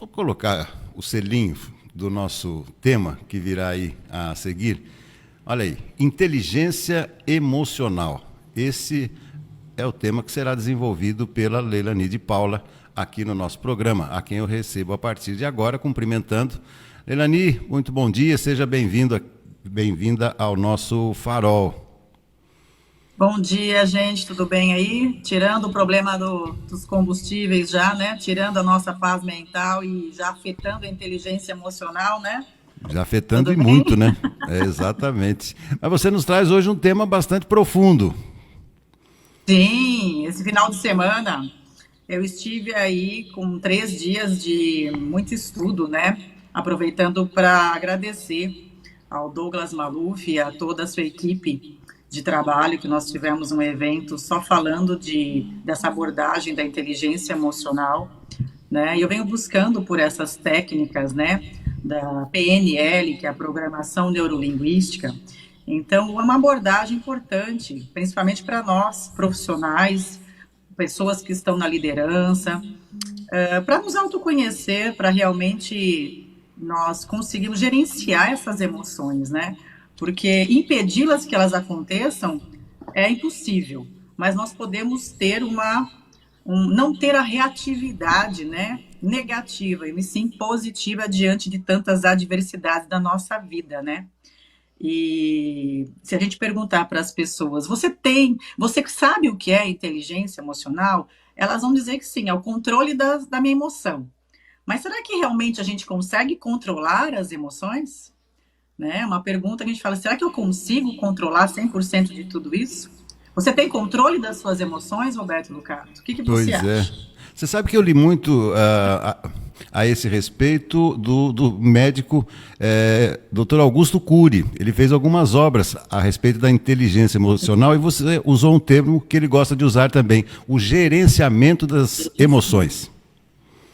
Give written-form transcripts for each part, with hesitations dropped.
Vou colocar o selinho do nosso tema que virá aí a seguir. Olha aí, inteligência emocional. Esse é o tema que será desenvolvido pela Leilani de Paula aqui no nosso programa, a quem eu recebo a partir de agora, cumprimentando. Leilani, muito bom dia, seja bem-vinda ao nosso Farol. Bom dia, gente, tudo bem aí? Tirando o problema dos combustíveis já, né? Tirando a nossa paz mental e já afetando a inteligência emocional, né? Já afetando Tudo e bem? muito, né? É, exatamente. Mas você nos traz hoje um tema bastante profundo. Sim, esse final de semana eu estive aí com 3 dias de muito estudo, né? Aproveitando para agradecer ao Douglas Maluf e a toda a sua equipe de trabalho, que nós tivemos um evento só falando dessa abordagem da inteligência emocional, né? E eu venho buscando por essas técnicas, né? Da PNL, que é a Programação Neurolinguística. Então, é uma abordagem importante, principalmente para nós, profissionais, pessoas que estão na liderança, para nos autoconhecer, para realmente nós conseguirmos gerenciar essas emoções, né? Porque impedi-las que elas aconteçam é impossível, mas nós podemos ter não ter a reatividade, né, negativa, e sim positiva diante de tantas adversidades da nossa vida, né? E se a gente perguntar para as pessoas, você sabe o que é inteligência emocional? Elas vão dizer que sim, é o controle da minha emoção. Mas será que realmente a gente consegue controlar as emoções? Né? Uma pergunta que a gente fala, será que eu consigo controlar 100% de tudo isso? Você tem controle das suas emoções, Roberto Lucato? O que você Pois é. acha? Você sabe que eu li muito a esse respeito do médico Dr. Augusto Cury. Ele fez algumas obras a respeito da inteligência emocional e você usou um termo que ele gosta de usar também, o gerenciamento das emoções.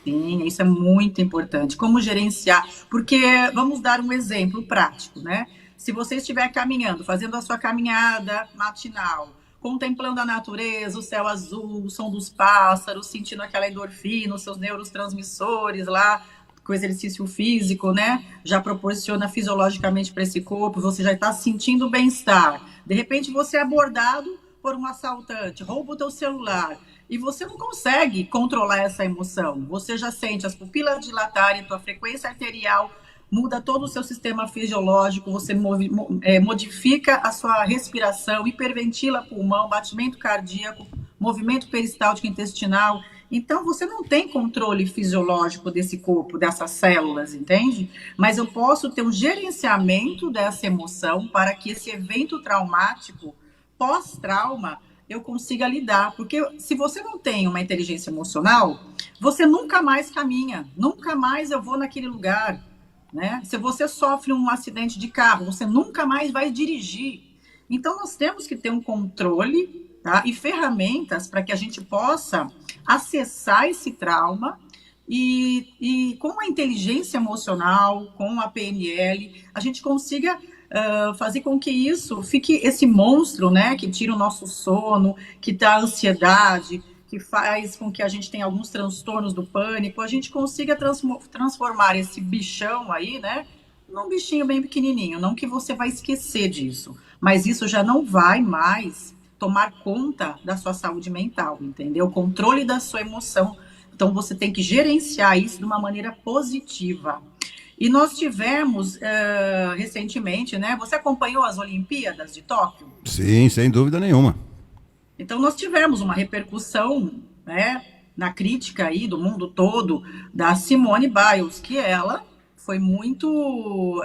Sim, isso é muito importante. Como gerenciar? Porque vamos dar um exemplo prático, né? Se você estiver caminhando, fazendo a sua caminhada matinal, contemplando a natureza, o céu azul, o som dos pássaros, sentindo aquela endorfina, os seus neurotransmissores lá, com o exercício físico, né? Já proporciona fisiologicamente para esse corpo, você já está sentindo bem-estar. De repente você é abordado por um assaltante, rouba o teu celular e você não consegue controlar essa emoção. Você já sente as pupilas dilatarem, tua frequência arterial muda todo o seu sistema fisiológico, você modifica a sua respiração, hiperventila pulmão, batimento cardíaco, movimento peristáltico intestinal. Então, você não tem controle fisiológico desse corpo, dessas células, entende? Mas eu posso ter um gerenciamento dessa emoção para que esse evento traumático, pós-trauma, eu consiga lidar. Porque se você não tem uma inteligência emocional, você nunca mais caminha, nunca mais eu vou naquele lugar, né? Se você sofre um acidente de carro, você nunca mais vai dirigir. Então, nós temos que ter um controle, tá? E ferramentas para que a gente possa acessar esse trauma e com a inteligência emocional, com a PNL, a gente consiga fazer com que isso fique esse monstro, né, que tira o nosso sono, que dá ansiedade, que faz com que a gente tenha alguns transtornos do pânico, a gente consiga transformar esse bichão aí, né, num bichinho bem pequenininho. Não que você vai esquecer disso, mas isso já não vai mais tomar conta da sua saúde mental, entendeu? O controle da sua emoção. Então, você tem que gerenciar isso de uma maneira positiva. E nós tivemos recentemente, né? Você acompanhou as Olimpíadas de Tóquio? Sim, sem dúvida nenhuma. Então, nós tivemos uma repercussão, né, na crítica aí do mundo todo da Simone Biles, que ela foi muito,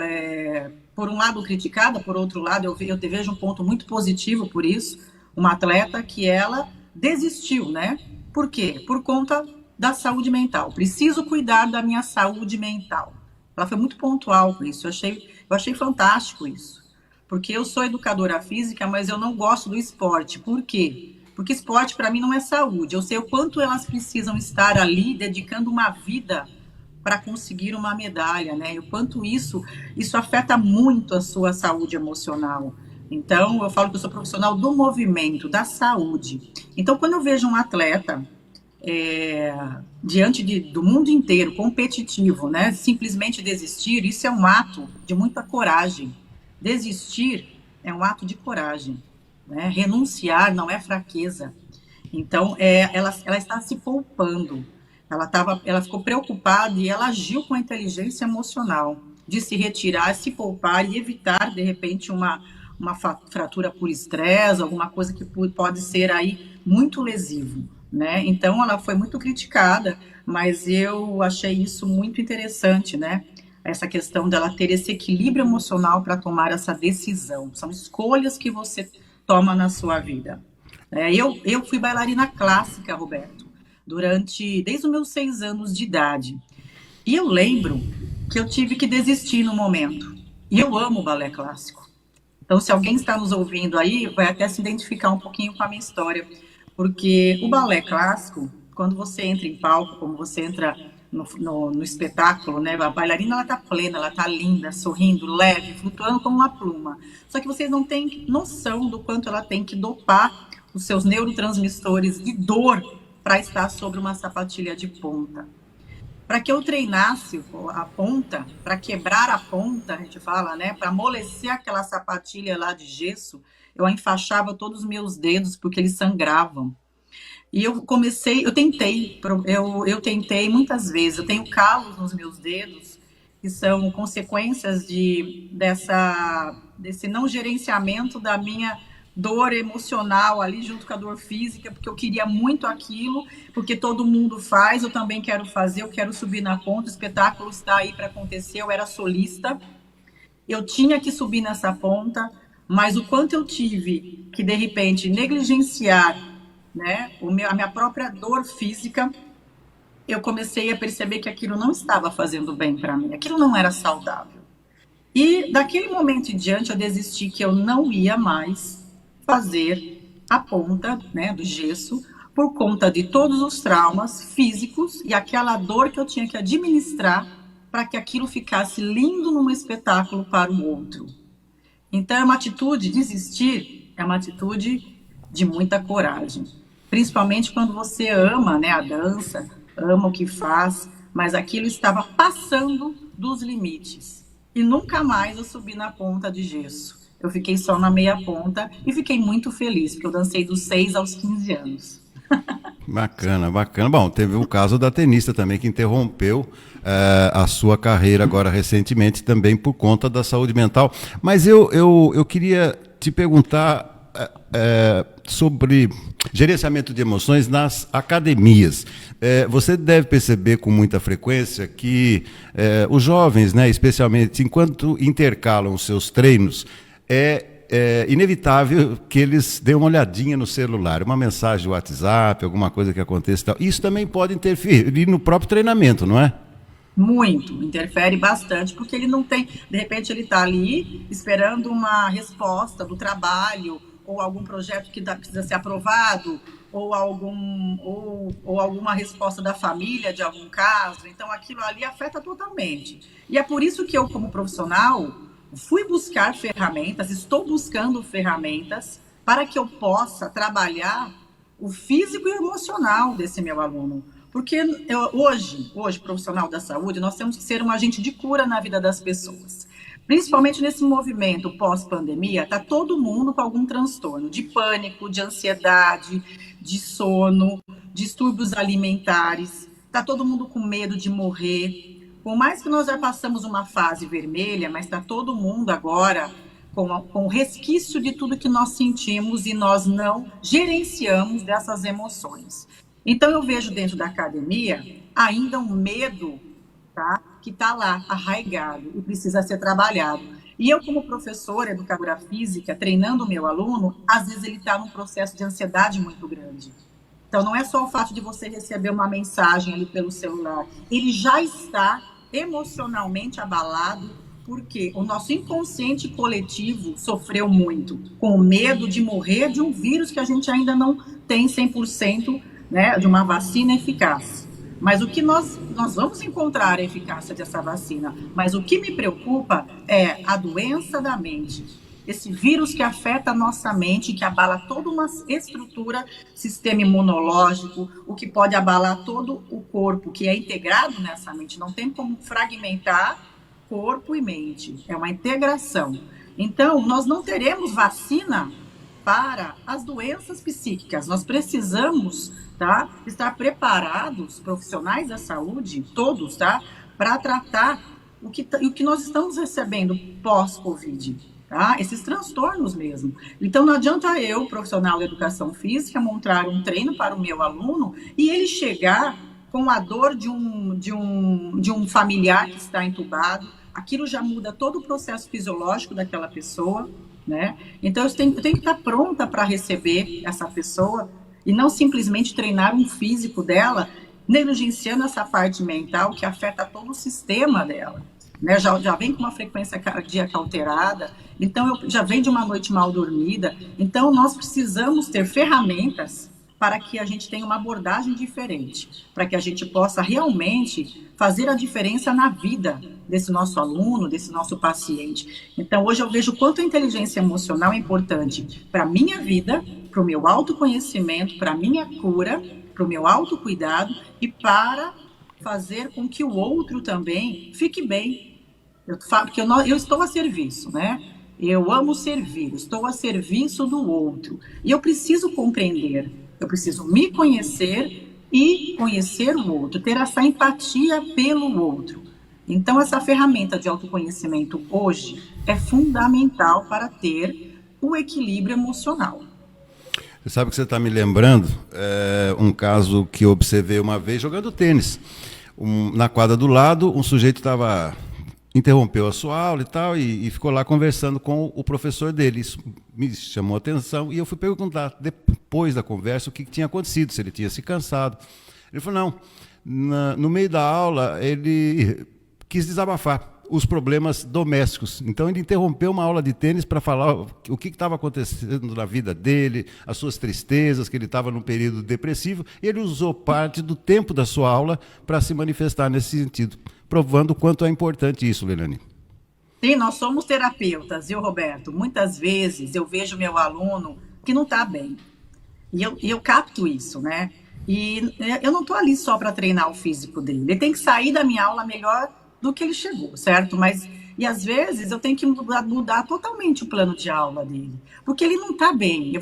por um lado, criticada, por outro lado, eu vejo um ponto muito positivo por isso, uma atleta que ela desistiu, né? Por quê? Por conta da saúde mental. Preciso cuidar da minha saúde mental. Ela foi muito pontual com isso. Eu achei fantástico isso. Porque eu sou educadora física, mas eu não gosto do esporte. Por quê? Porque esporte para mim não é saúde. Eu sei o quanto elas precisam estar ali dedicando uma vida para conseguir uma medalha, né? E o quanto isso afeta muito a sua saúde emocional. Então, eu falo que eu sou profissional do movimento, da saúde. Então, quando eu vejo um atleta diante do mundo inteiro, competitivo, né? Simplesmente desistir, isso é um ato de muita coragem. Desistir é um ato de coragem, né? Renunciar não é fraqueza. Então, ela está se poupando. Ela ficou preocupada e ela agiu com a inteligência emocional de se retirar, se poupar e evitar, de repente, uma fratura por estresse, alguma coisa que pode ser aí muito lesivo, né? Então, ela foi muito criticada, mas eu achei isso muito interessante, né? Essa questão dela ter esse equilíbrio emocional para tomar essa decisão. São escolhas que você toma na sua vida. Eu fui bailarina clássica, Roberto, desde os meus 6 anos de idade. E eu lembro que eu tive que desistir no momento. E eu amo balé clássico. Então, se alguém está nos ouvindo aí, vai até se identificar um pouquinho com a minha história. Porque o balé clássico, quando você entra em palco, como você entra no espetáculo, né? A bailarina, ela tá plena, ela tá linda, sorrindo, leve, flutuando como uma pluma. Só que vocês não têm noção do quanto ela tem que dopar os seus neurotransmissores de dor para estar sobre uma sapatilha de ponta. Para que eu treinasse a ponta, para quebrar a ponta, a gente fala, né? Para amolecer aquela sapatilha lá de gesso, eu enfaixava todos os meus dedos porque eles sangravam. E eu tentei muitas vezes. Eu tenho calos nos meus dedos que são consequências desse não gerenciamento da minha dor emocional ali junto com a dor física, porque eu queria muito aquilo, porque todo mundo faz, eu também quero fazer, eu quero subir na ponta, o espetáculo está aí para acontecer, eu era solista, eu tinha que subir nessa ponta, mas o quanto eu tive que, de repente, negligenciar, né, a minha própria dor física, eu comecei a perceber que aquilo não estava fazendo bem para mim, aquilo não era saudável. E daquele momento em diante eu desisti, que eu não ia mais fazer a ponta, né, do gesso, por conta de todos os traumas físicos e aquela dor que eu tinha que administrar para que aquilo ficasse lindo num espetáculo para o outro. Então é uma atitude, desistir é uma atitude de muita coragem, principalmente quando você ama, né, a dança, ama o que faz, mas aquilo estava passando dos limites. E nunca mais eu subi na ponta de gesso. Eu fiquei só na meia ponta e fiquei muito feliz, porque eu dancei dos 6 aos 15 anos. Bacana, bacana. Bom, teve o caso da tenista também que interrompeu a sua carreira agora recentemente também por conta da saúde mental. Mas eu queria te perguntar sobre gerenciamento de emoções nas academias. Você deve perceber com muita frequência que os jovens, né, especialmente enquanto intercalam os seus treinos, é inevitável que eles dêem uma olhadinha no celular, uma mensagem do WhatsApp, alguma coisa que aconteça e tal. Isso também pode interferir no próprio treinamento, não é? Muito, interfere bastante, porque ele não tem, de repente ele está ali esperando uma resposta do trabalho, ou algum projeto que precisa ser aprovado, ou alguma resposta da família de algum caso, então aquilo ali afeta totalmente. E é por isso que eu, como profissional, fui buscar ferramentas, estou buscando ferramentas para que eu possa trabalhar o físico e o emocional desse meu aluno. Porque hoje, profissional da saúde, nós temos que ser um agente de cura na vida das pessoas. Principalmente nesse movimento pós-pandemia, está todo mundo com algum transtorno de pânico, de ansiedade, de sono, distúrbios alimentares, está todo mundo com medo de morrer. Por mais que nós já passamos uma fase vermelha, mas está todo mundo agora com resquício de tudo que nós sentimos e nós não gerenciamos dessas emoções. Então eu vejo dentro da academia ainda um medo, tá, que está lá, arraigado e precisa ser trabalhado. E eu, como professora, educadora física, treinando o meu aluno, às vezes ele está num processo de ansiedade muito grande. Então não é só o fato de você receber uma mensagem ali pelo celular, ele já está emocionalmente abalado, porque o nosso inconsciente coletivo sofreu muito, com medo de morrer de um vírus que a gente ainda não tem 100%, né, de uma vacina eficaz. Mas o que nós vamos encontrar a eficácia dessa vacina, mas o que me preocupa é a doença da mente. esse vírus que afeta a nossa mente, que abala toda uma estrutura, sistema imunológico, o que pode abalar todo o corpo, que é integrado nessa mente. Não tem como fragmentar corpo e mente, é uma integração. Então, nós não teremos vacina para as doenças psíquicas. Nós precisamos, tá, estar preparados, profissionais da saúde, todos, tá, para tratar o que nós estamos recebendo pós-Covid, tá? Esses transtornos mesmo. Então, não adianta eu, profissional da educação física, montar um treino para o meu aluno e ele chegar com a dor de um familiar que está entubado. Aquilo já muda todo o processo fisiológico daquela pessoa, né? Então, eu tenho que estar pronta para receber essa pessoa e não simplesmente treinar um físico dela, negligenciando essa parte mental que afeta todo o sistema dela, né? Já vem com uma frequência cardíaca alterada, então já vem de uma noite mal dormida. Então, nós precisamos ter ferramentas para que a gente tenha uma abordagem diferente, para que a gente possa realmente fazer a diferença na vida desse nosso aluno, desse nosso paciente. Então, hoje eu vejo o quanto a inteligência emocional é importante para a minha vida, para o meu autoconhecimento, para a minha cura, para o meu autocuidado e para fazer com que o outro também fique bem. Porque eu estou a serviço, né? Eu amo servir, estou a serviço do outro. E eu preciso compreender, eu preciso me conhecer e conhecer o outro, ter essa empatia pelo outro. Então, essa ferramenta de autoconhecimento hoje é fundamental para ter o equilíbrio emocional. Você sabe que você está me lembrando um caso que eu observei uma vez jogando tênis. Na quadra do lado, um sujeito interrompeu a sua aula e tal, e ficou lá conversando com o professor dele. Isso me chamou a atenção e eu fui perguntar, depois da conversa, o que tinha acontecido, se ele tinha se cansado. Ele falou, não, no meio da aula ele quis desabafar os problemas domésticos. Então ele interrompeu uma aula de tênis para falar o que estava acontecendo na vida dele, as suas tristezas, que ele estava num período depressivo, e ele usou parte do tempo da sua aula para se manifestar nesse sentido, provando o quanto é importante isso, Leilani. Sim, nós somos terapeutas, viu, Roberto? Muitas vezes eu vejo meu aluno que não está bem. E eu capto isso, né? E eu não estou ali só para treinar o físico dele. Ele tem que sair da minha aula melhor do que ele chegou, certo? E às vezes eu tenho que mudar totalmente o plano de aula dele, porque ele não está bem.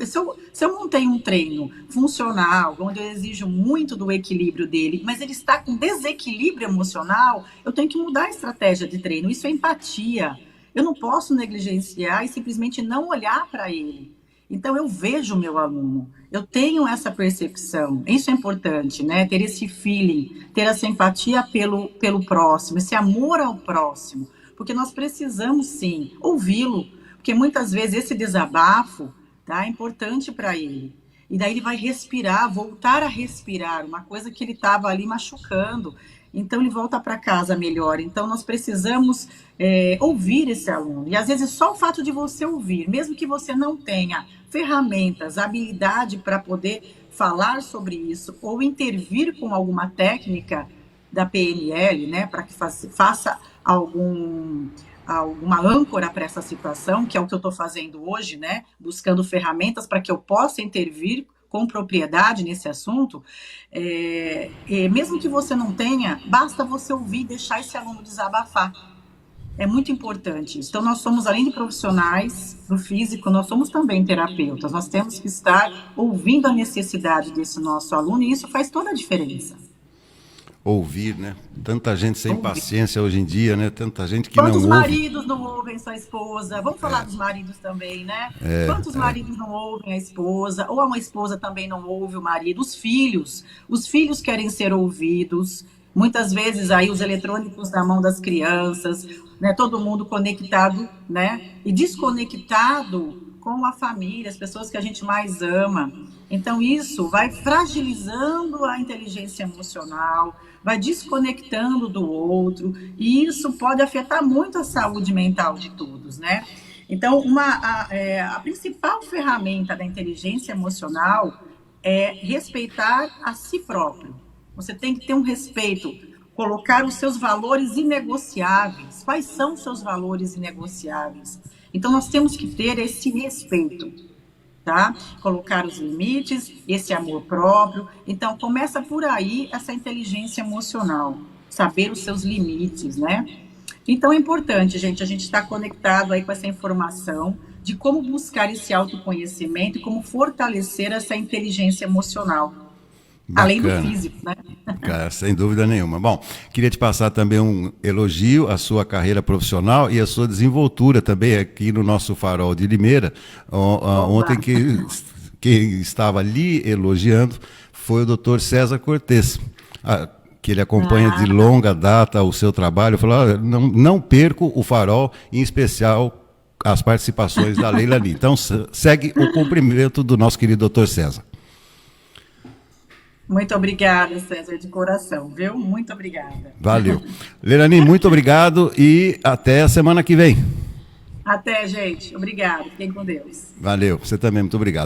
Se eu montei um treino funcional, onde eu exijo muito do equilíbrio dele, mas ele está com desequilíbrio emocional, eu tenho que mudar a estratégia de treino. Isso é empatia. Eu não posso negligenciar e simplesmente não olhar para ele. Então, eu vejo o meu aluno, eu tenho essa percepção, isso é importante, né? Ter esse feeling, ter essa empatia pelo próximo, esse amor ao próximo, porque nós precisamos, sim, ouvi-lo, porque muitas vezes esse desabafo, tá, é importante para ele. E daí ele vai respirar, voltar a respirar, uma coisa que ele estava ali machucando. Então, ele volta para casa melhor. Então, nós precisamos ouvir esse aluno. E, às vezes, só o fato de você ouvir, mesmo que você não tenha ferramentas, habilidade para poder falar sobre isso ou intervir com alguma técnica da PNL, né, para que faça alguma âncora para essa situação, que é o que eu estou fazendo hoje, né, buscando ferramentas para que eu possa intervir com propriedade nesse assunto, mesmo que você não tenha, basta você ouvir e deixar esse aluno desabafar. É muito importante isso. Então, nós somos, além de profissionais do físico, nós somos também terapeutas. Nós temos que estar ouvindo a necessidade desse nosso aluno e isso faz toda a diferença. Ouvir, né? Tanta gente sem paciência hoje em dia, né? Tanta gente que não ouve. Quantos maridos não ouvem sua esposa? Vamos falar dos maridos também, né? Quantos maridos não ouvem a esposa? Ou uma esposa também não ouve o marido? Os filhos querem ser ouvidos. Muitas vezes aí os eletrônicos na mão das crianças, né? Todo mundo conectado, né? E desconectado com a família, as pessoas que a gente mais ama. Então, isso vai fragilizando a inteligência emocional, vai desconectando do outro, e isso pode afetar muito a saúde mental de todos, né? Então, a principal ferramenta da inteligência emocional é respeitar a si próprio. Você tem que ter um respeito, colocar os seus valores inegociáveis. Quais são os seus valores inegociáveis? Então, nós temos que ter esse respeito, tá? Colocar os limites, esse amor próprio. Então, começa por aí essa inteligência emocional, saber os seus limites, né? Então, é importante, gente, a gente estar conectado aí com essa informação de como buscar esse autoconhecimento e como fortalecer essa inteligência emocional, além do Bacana. físico, né? Cara, sem dúvida nenhuma. Bom, queria te passar também um elogio à sua carreira profissional e à sua desenvoltura também aqui no nosso Farol de Limeira. Ontem quem estava ali elogiando foi o Dr. César Cortes, que ele acompanha de longa data o seu trabalho. Falou, não perco o Farol, em especial as participações da Leila Lin. Então, segue o cumprimento do nosso querido Dr. César. Muito obrigada, César, de coração, viu? Muito obrigada. Valeu. Leilani, muito obrigado e até a semana que vem. Até, gente. Obrigada. Fiquem com Deus. Valeu. Você também, muito obrigado.